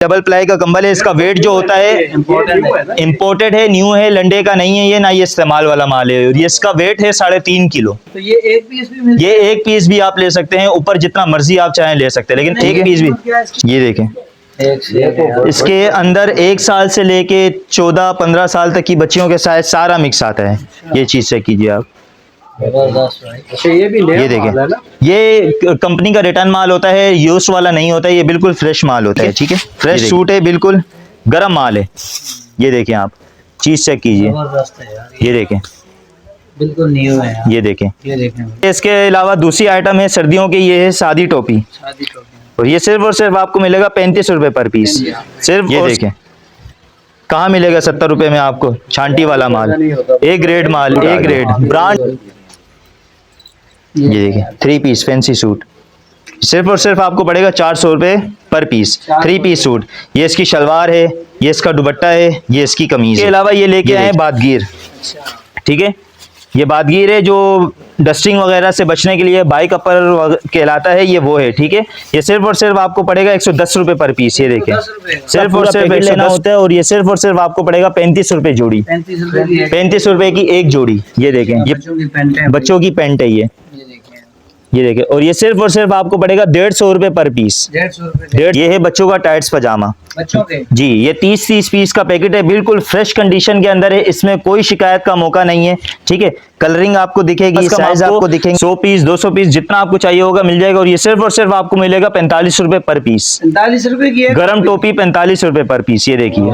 Double ply का कंबल है। इसका वेट जो होता है इम्पोर्टेड है, न्यू है, लंडे का नहीं है ये, ना ये इस्तेमाल वाला माल है। ये इसका वेट है 3.5 किलो। तो ये एक पीस भी मिलता है? ये एक पीस भी आप ले सकते हैं, ऊपर जितना मर्जी आप चाहें ले सकते हैं, लेकिन एक पीस भी। ये देखें, इसके अंदर 1 साल से लेके 14-15 साल तक की बच्चियों के साथ सारा मिक्स आता है। ये चीज चेक कीजिए आप। ये भी ये देखें, ये कंपनी का रिटर्न माल होता है, यूज वाला नहीं होता है, ये बिल्कुल फ्रेश माल होता है। ठीक है, फ्रेश सूट है, बिल्कुल गर्म माल है। ये देखें आप, चीज चेक कीजिए। ये देखें, बिल्कुल न्यू है यार। ये देखें। ये देखें, इसके अलावा दूसरी आइटम है सर्दियों की, ये है सादी टोपी। और ये सिर्फ और सिर्फ आपको मिलेगा 35 रुपए पर पीस। सिर्फ ये देखें, कहाँ मिलेगा 70 रुपए में आपको छांटी वाला माल, ए ग्रेड माल, ए ग्रेड ब्रांड। ये देखिए 3 पीस फैंसी सूट, सिर्फ और सिर्फ आपको पड़ेगा 400 रुपए पर पीस। 3 पीस सूट, ये इसकी शलवार है, ये इसका दुपट्टा है, ये इसकी कमीज है। इसके अलावा ये लेके आए बादगीर। ठीक है, ये बादगीर है जो डस्टिंग वगैरह से बचने के लिए बाइक अपर कहलाता है, ये वो है। ठीक है, ये सिर्फ और सिर्फ आपको पड़ेगा 110 रुपए पर पीस। ये देखें, सिर्फ और सिर्फ लेना होता है, और ये सिर्फ और सिर्फ आपको पड़ेगा 35 रुपए जोड़ी। 35 रुपए की एक जोड़ी। ये देखें, ये बच्चों की पैंट है। ये देखें, और ये सिर्फ और सिर्फ आपको पड़ेगा 150 रुपए पर पीस। 150। ये है बच्चों का टाइट्स पजामा बच्चों के जी, ये 30 पीस का पैकेट है, बिल्कुल फ्रेश कंडीशन के अंदर है, इसमें कोई शिकायत का मौका नहीं है। ठीक है, कलरिंग आपको दिखेगी, साइज आपको दिखेंगे, 100 पीस 200 पीस जितना आपको चाहिए होगा मिल जाएगा। और ये सिर्फ और सिर्फ आपको मिलेगा 45 रुपए पर पीस। 45 रुपए की गर्म टोपी 45 रुपए पर पीस। ये देखिए,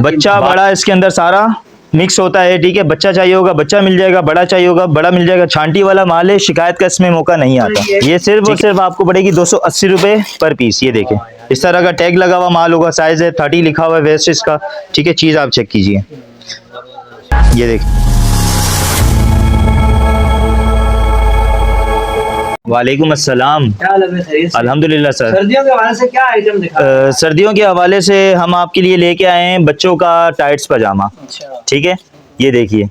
बच्चा बड़ा इसके अंदर सारा मिक्स होता है। ठीक है, बच्चा चाहिए होगा बच्चा मिल जाएगा, बड़ा चाहिए होगा बड़ा मिल जाएगा। छांटी वाला माल है, शिकायत का इसमें मौका नहीं आता। ये सिर्फ और सिर्फ आपको पड़ेगी 280 रुपए पर पीस। ये देखें, इस तरह का टैग लगा हुआ माल होगा, साइज है 30 लिखा हुआ है वेस्ट इसका। ठीक है, चीज आप चेक कीजिए। ये देखिए, वालेकुम अस्सलाम। अल्हम्दुलिल्लाह सर। सर्दियों के हवाले से क्या आइटम दिखा? सर्दियों के हवाले से हम आपके लिए लेके आए हैं बच्चों का टाइट्स पजामा। ठीक है, ये देखिए,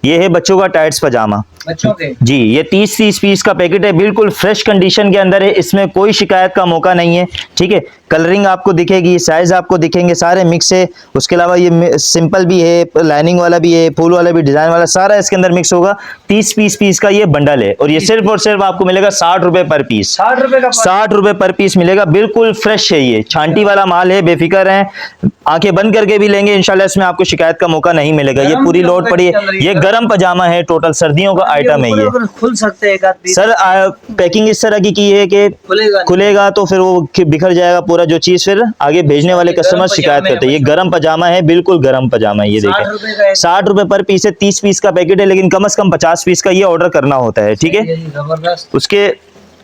ये है बच्चों का टाइट्स पजामा बच्चों के जी। ये 30 पीस का पैकेट है, बिल्कुल फ्रेश कंडीशन के अंदर है, इसमें कोई शिकायत का मौका नहीं है। ठीक है, कलरिंग आपको दिखेगी, साइज आपको दिखेंगे, सारे मिक्स है। उसके अलावा ये सिंपल भी है, लाइनिंग वाला भी है, फूल वाला भी, डिजाइन वाला, सारा इसके अंदर मिक्स होगा। 30 पीस का ये बंडल है, और ये सिर्फ और सिर्फ आपको मिलेगा 60 रुपए पर पीस। 60 रुपए का 60 रुपए पर पीस मिलेगा, बिल्कुल फ्रेश है। ये छांटी वाला माल है, बेफिक्र है, आंखें बंद करके भी लेंगे इंशाल्लाह इसमें आपको शिकायत का मौका नहीं मिलेगा। ये पूरी लोड पड़ी है, ये गर्म पजामा है, टोटल सर्दियों का आइटम है ये। खुल सकते हैं सर, पैकिंग इस तरह की है कि खुलेगा तो फिर वो बिखर जाएगा पूरा जो चीज, फिर आगे भेजने वाले कस्टमर शिकायत करते हैं। ये गर्म पजामा है, बिल्कुल गर्म पजामा है। ये देखिए 60 रुपए पर पीस है, 30 पीस का पैकेट है, लेकिन कम से कम 50 पीस का ये ऑर्डर करना होता है। ठीक है,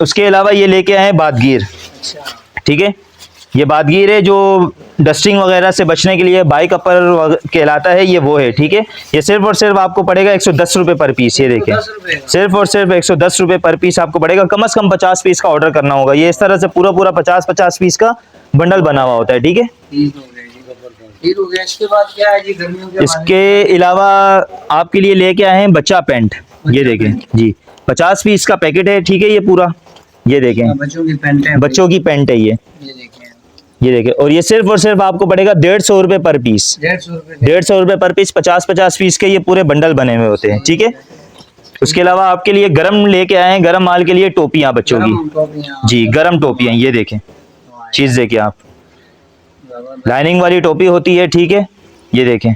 उसके अलावा ये लेके आए बादगीर। ठीक है, ये बादगीर है जो डस्टिंग वगैरह से बचने के लिए बाइक अपर कहलाता है, ये वो है। ठीक है, ये सिर्फ और सिर्फ आपको पड़ेगा 110 रुपए पर पीस। ये देखें, सिर्फ और सिर्फ 110 रुपए पर पीस आपको पड़ेगा, कम से कम 50 पीस का ऑर्डर करना होगा। ये इस तरह से पूरा 50 पीस का बंडल बना हुआ होता है। ठीक है, इसके बाद क्या है जी? गर्मियों के इसके अलावा आपके लिए लेके आए हैं बच्चा पैंट। ये देखें जी, 50 पीस का पैकेट है। ठीक है, ये पूरा, ये देखें, बच्चों की पैंट है, बच्चों की पैंट है ये देखें, और ये सिर्फ और सिर्फ आपको पड़ेगा 150 रुपए पर पीस। 150 रुपए पर पीस, 50 पीस के ये पूरे बंडल बने हुए होते हैं। ठीक है, उसके अलावा आपके लिए गरम लेके आए हैं, गरम माल के लिए टोपियां बच्चों की जी, गरम टोपियां। ये देखें, चीज देखिए आप, लाइनिंग वाली टोपी होती है। ठीक है, ये देखें,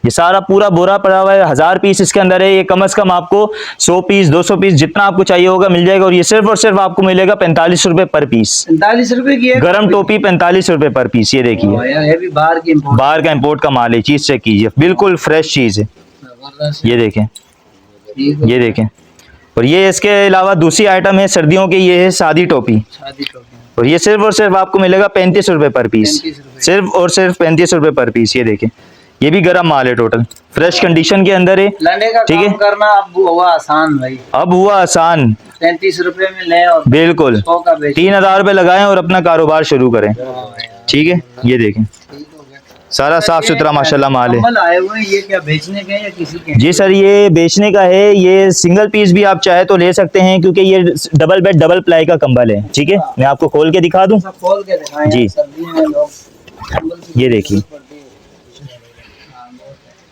ये सारा पूरा बोरा पड़ा हुआ है, 1000 पीस इसके अंदर है। ये कम से कम आपको 100 पीस 200 पीस जितना आपको चाहिए होगा मिल जाएगा। और ये सिर्फ और सिर्फ आपको मिलेगा 45 रुपए पर पीस। 45 रुपए की गरम टोपी 45 रुपए पर पीस। ये देखिए, बाहर का इंपोर्ट का माल है, चीज चेक कीजिए, बिल्कुल फ्रेश चीज है। ये देखें, ये देखें, और ये इसके अलावा दूसरी आइटम है सर्दियों की, ये है सादी टोपी। और ये सिर्फ और सिर्फ आपको मिलेगा 35 रुपए पर पीस। सिर्फ और सिर्फ 35 रुपए पर पीस। ये देखें, ये भी गर्म माल है, टोटल फ्रेश कंडीशन के अंदर है। ठीक है, करना अब हुआ आसान भाई, अब हुआ आसान। 35 रुपए में लें और बिल्कुल 3000 रुपए लगाएं और अपना कारोबार शुरू करें। ठीक है, ये देखें, सारा साफ सुथरा माशाल्लाह माल है। कंबल आए हुए हैं, ये क्या बेचने के हैं या किसी के हैं? जी सर, ये बेचने का है। ये सिंगल पीस भी आप चाहे तो ले सकते हैं, क्योंकि ये डबल बेड डबल प्लाई का कंबल है। ठीक है, मैं आपको खोल के दिखा दूं। सब खोल के दिखाएं जी। यार, सर्दियों में लोग कंबल की ये देखिए,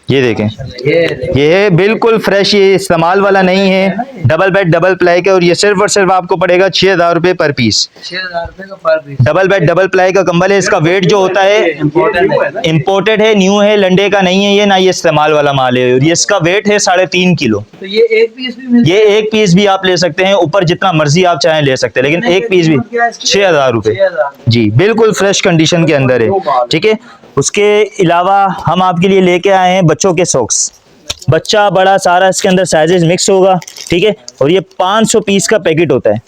ये देखें, ये ये है बिल्कुल फ्रेश, ये इस्तेमाल वाला नहीं है, डबल बेड डबल प्लाई का, और ये सिर्फ और सिर्फ आपको पड़ेगा 6,000 रुपए पर पीस। 6,000 रुपए का per piece. Double bed double ply का कंबल है। इसका वेट जो होता है इम्पोर्टेड है, न्यू है, लंडे का नहीं है ये, ना ये इस्तेमाल वाला माल है। और ये इसका वेट है 3.5 किलो। तो ये एक पीस भी मिलता ये एक पीस भी आप ले सकते हैं, ऊपर जितना मर्जी आप चाहें ले सकते हैं, लेकिन एक पीस भी 6,000 रुपए। 6,000। जी, बिल्कुल फ्रेश कंडीशन के अंदर है। ठीक है, उसके अलावा हम आपके लिए लेके आए हैं बच्चों के सॉक्स। बच्चा बड़ा सारा इसके अंदर साइजेस मिक्स होगा। ठीक है, और ये 500 पीस का पैकेट होता है।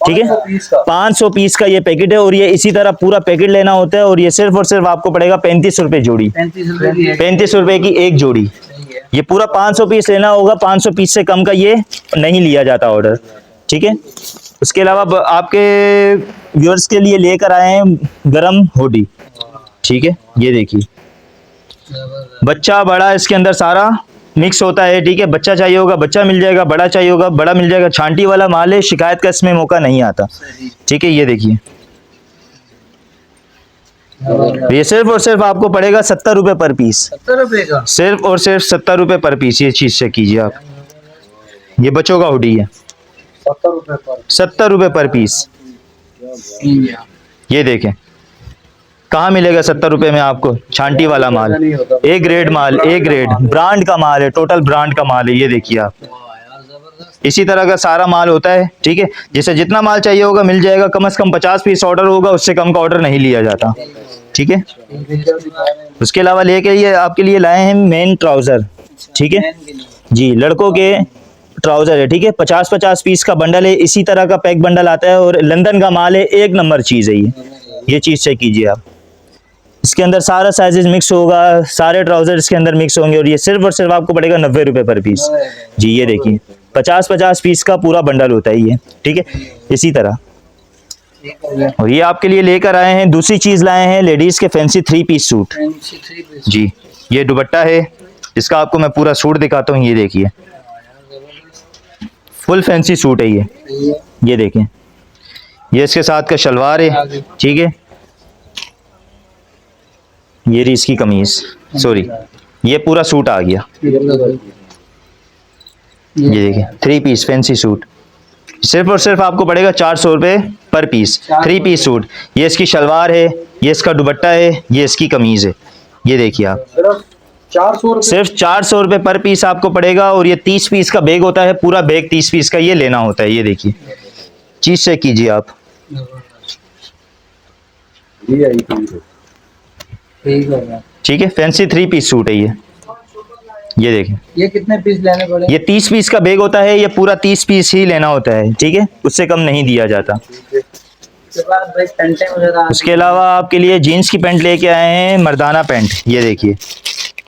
ठीक है, 500 पीस का ये पैकेट है, और ये इसी तरह पूरा पैकेट लेना होता है। और ये सिर्फ और सिर्फ आपको पड़ेगा 35 रुपए जोड़ी। 35 रुपए की 35 रुपए की एक जोड़ी। सही है। ये पूरा 500 पीस लेना होगा, 500 पीस से कम का ये नहीं लिया जाता ऑर्डर। ठीक है, उसके अलावा आपके व्यूअर्स के लिए लेकर आए हैं गरम हुडी। ठीक है, ये देखिए, बच्चा बड़ा इसके अंदर सारा मिक्स होता है। ठीक है, बच्चा चाहिए होगा बच्चा मिल जाएगा, बड़ा चाहिए होगा बड़ा मिल जाएगा। छांटी वाला माल है, शिकायत का इसमें मौका नहीं आता। ठीक है, ये देखिए, ये सिर्फ और सिर्फ आपको पड़ेगा 70 रुपए पर पीस। 70 रुपए का सिर्फ और सिर्फ 70 रुपए पर पीस। ये चीज चेक कीजिए आप, ये बच्चों का हुडी है, 70 रुपए पर। 70 रुपए पर पीस। ये देखें, कहाँ मिलेगा 70 रुपए में आपको छांटी वाला माल। ए ग्रेड माल, ए ग्रेड ब्रांड का माल है, टोटल ब्रांड का माल है। ये देखिए आप, इसी तरह का सारा माल होता है। ठीक है, जिसे जितना माल चाहिए होगा मिल जाएगा। कम से कम 50 पीस ऑर्डर होगा, उससे कम का ऑर्डर नहीं लिया जाता। ठीक है, उसके अलावा लेके ये आपके लिए लाए हैं मेन ट्राउजर। ठीक है जी, लड़कों के ट्राउजर है। ठीक है, 50-50 पीस का बंडल है, इसी तरह का पैक बंडल आता है, और लंदन का माल है, एक नंबर चीज है ये चीज चेक कीजिए आप। इसके अंदर सारा साइजेस मिक्स होगा, सारे ट्राउजर इसके अंदर मिक्स होंगे, और ये सिर्फ और सिर्फ आपको पड़ेगा 90 रुपए पर पीस। जी, ये देखिए, 50-50 पीस का पूरा बंडल होता है ये। ठीक है, इसी तरह। और ये आपके लिए लेकर आए हैं, दूसरी चीज लाए हैं, लेडीज के फैंसी 3 पीस सूट। जी, ये दुपट्टा है, इसका आपको मैं पूरा सूट दिखाता हूँ। ये देखिए, फुल फैंसी सूट है ये देखें, ये इसके साथ का शलवार है। ठीक है, ये रही इसकी कमीज, सॉरी, ये पूरा सूट आ गया। ये देखिए, 3 पीस फैंसी सूट, सिर्फ और सिर्फ आपको पड़ेगा 400 रुपए पर पीस। 3 पीस सूट, ये इसकी शलवार है, ये इसका दुपट्टा है, ये इसकी कमीज है। ये देखिए आप, सिर्फ 400 रुपए पर पीस आपको पड़ेगा। और ये 30 पीस का बैग होता है, पूरा बैग 30 पीस का ये लेना होता है। ये देखिए, चीज चेक कीजिए आप। ठीक है, फैंसी 3 पीस सूट है ये देखें। ये कितने पीस लेने पड़े? ये 30 पीस का बैग होता है, ये पूरा 30 पीस ही लेना होता है। ठीक है, उससे कम नहीं दिया जाता। उसके बाद भाई पैंटें वगैरह। उसके अलावा आपके लिए जीन्स की पैंट लेके आए हैं, मर्दाना पैंट। ये देखिए,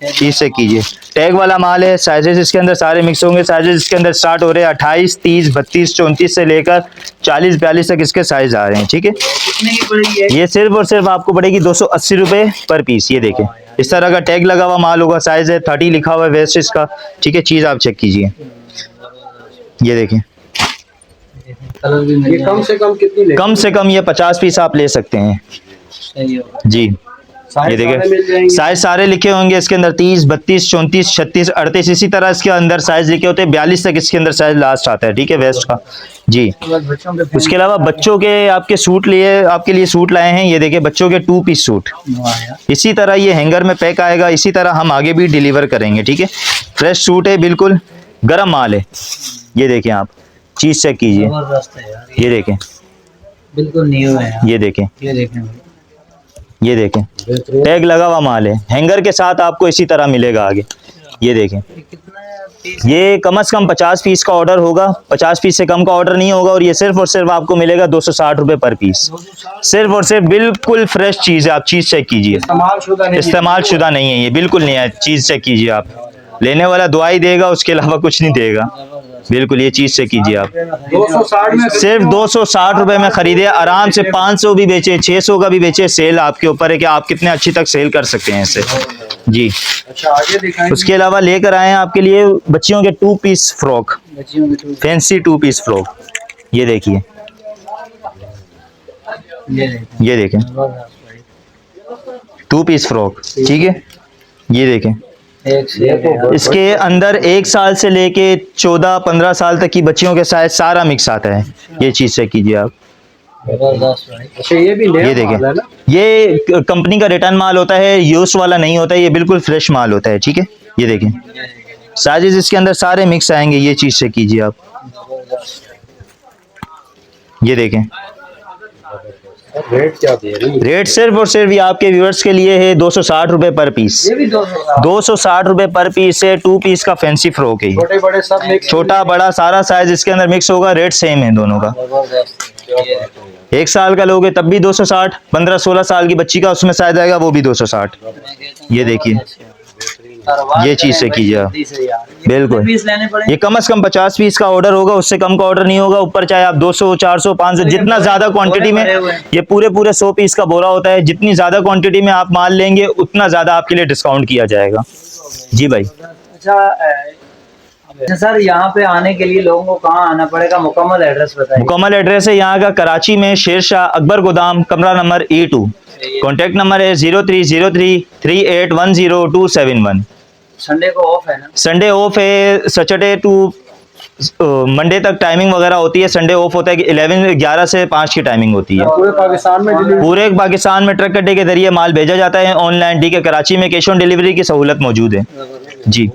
चीज से कीजिए, टैग वाला माल है, साइजेस इसके अंदर सारे मिक्स होंगे। साइजेस इसके अंदर स्टार्ट हो रहे हैं 28, 30, 32, 34 से लेकर 40, 42 तक इसके साइज आ रहे हैं। ठीक है, कितने की पड़ेगी ये सिर्फ और सिर्फ आपको पड़ेगी 280 रुपए पर पीस। ये देखें, इस तरह का टैग लगा हुआ माल होगा, साइज है 30 लिखा हुआ है वेस्ट इसका। ठीक है, चीज आप चेक कीजिए। ये देखें, कलर भी मिल ये कम से कम कितनी ले? कम से कम ये 50 पीस आप ले सकते हैं। सही होगा। जी, ये सारे मिल देखिए, जाएंगे। साइज सारे लिखे होंगे इसके अंदर, 30, 32, 34, 36, 38, इसी तरह इसके अंदर साइज लिखे होते हैं। 42 तक इसके अंदर साइज लास्ट आता है। ठीक है, वेस्ट का। जी, उसके बाद बच्चों के उसके अलावा बच्चों के आपके सूट लिए, आपके लिए सूट लाए हैं। ये देखिए, बच्चों के 2 पीस सूट, इसी तरह ये हैंगर में पैक आएगा। इसी तरह हम आगे भी डिलीवर करेंगे। ठीक है, फ्रेश सूट है, बिल्कुल गर्म माल है। ये देखें आप, चीज चेक कीजिए। जबरदस्त है यार, ये देखें, बिल्कुल न्यू है यार। ये देखें, ये देखें भाई, ये देखें, टैग लगा हुआ माल है, हैंगर के साथ आपको इसी तरह मिलेगा आगे। ये देखें, ये कितना पीस? ये कम से कम 50 पीस का ऑर्डर होगा, 50 पीस से कम का ऑर्डर नहीं होगा। और ये सिर्फ और सिर्फ आपको मिलेगा 260 रुपए पर पीस। सिर्फ और सिर्फ बिल्कुल फ्रेश चीज है, आप चीज चेक कीजिए, इस्तेमाल शुदा नहीं है। इस्तेमाल शुदा नहीं है ये, बिल्कुल नहीं है। चीज चेक कीजिए आप, लेने वाला दुआ ही देगा, उसके अलावा कुछ नहीं देगा। बिल्कुल ये चीज से कीजिए आप। 260 में सिर्फ 260 रुपए में खरीदे, आराम से 500 भी बेचे, 600 का भी बेचे, सेल आपके ऊपर है कि आप कितने अच्छी तक सेल कर सकते हैं इसे जी। अच्छा आगे दिखाएं। उसके अलावा लेकर आए हैं आपके लिए बच्चियों के 2 पीस फ्रॉक, बच्चियों के टूल फैंसी 2 पीस फ्रॉक। ये देखिए, ये देखें, ये देखें जबरदस्त भाई। 2 पीस फ्रॉक, ठीक है। ये देखें, एक से एक है। इसके अंदर 1 साल से लेके 14-15 साल तक की बच्चियों के साइज सारा मिक्स आता है। ये चीज से कीजिए आप। जबरदस्त भाई। अच्छा ये भी नया ये माल है देखें, ना? ये कंपनी का रिटर्न माल होता है, यूज वाला नहीं होता है, ये बिल्कुल फ्रेश माल होता है, ठीक है। ये देखें, साइजेस इसके अंदर सारे मिक्स आएंगे। ये चीज से कीजिए आप। ये देखें, रेट क्या दे रही है? रेट सिर्फ और सिर्फ ये आपके व्यूअर्स के लिए है 260 रुपए पर पीस। ये भी 200 260 रुपए पर पीस है। 2 पीस का फैंसी फ्रॉक है ये। छोटे बड़े सब मिक्स। छोटा बड़ा सारा साइज इसके अंदर मिक्स होगा। रेट सेम है दोनों का। जबरदस्त। 1 साल का लोगे तब भी 260, 15-16 साल की बच्ची का उसमें साइज आएगा, वो भी 260। ये देखिए, ये चीज से कीजिए आप। बिल्कुल। पीस लेने पड़े। ये कम से कम 50 पीस का ऑर्डर होगा, उससे कम का ऑर्डर नहीं होगा। ऊपर चाहे आप 200, 400, 500 जितना ज्यादा क्वांटिटी में, ये पूरे 100 पीस का बोरा होता है। जितनी ज्यादा क्वांटिटी में आप माल लेंगे उतना ज्यादा आपके लिए डिस्काउंट किया जाएगा जी भाई। अच्छा सर, यहाँ पे आने के लिए लोगों को कहाँ आना पड़ेगा? मुकम्मल एड्रेस बताइए। मुकम्मल एड्रेस है यहाँ का कराची में शेरशाह अकबर गोदाम, कमरा नंबर E2। कॉन्टैक्ट नंबर है 03033810 271। संडे को ऑफ है ना? संडे ऑफ है, सैटरडे टू मंडे तक टाइमिंग वगैरह होती है। संडे ऑफ होता है कि 11 से 5 की टाइमिंग होती है। पूरे पाकिस्तान में डिलीवरी। पूरे पाकिस्तान में ट्रक अड्डे के जरिए माल भेजा जाता है ऑनलाइन, ठीक है। कराची में कैश ऑन डिलीवरी की सहूलत मौजूद है जी।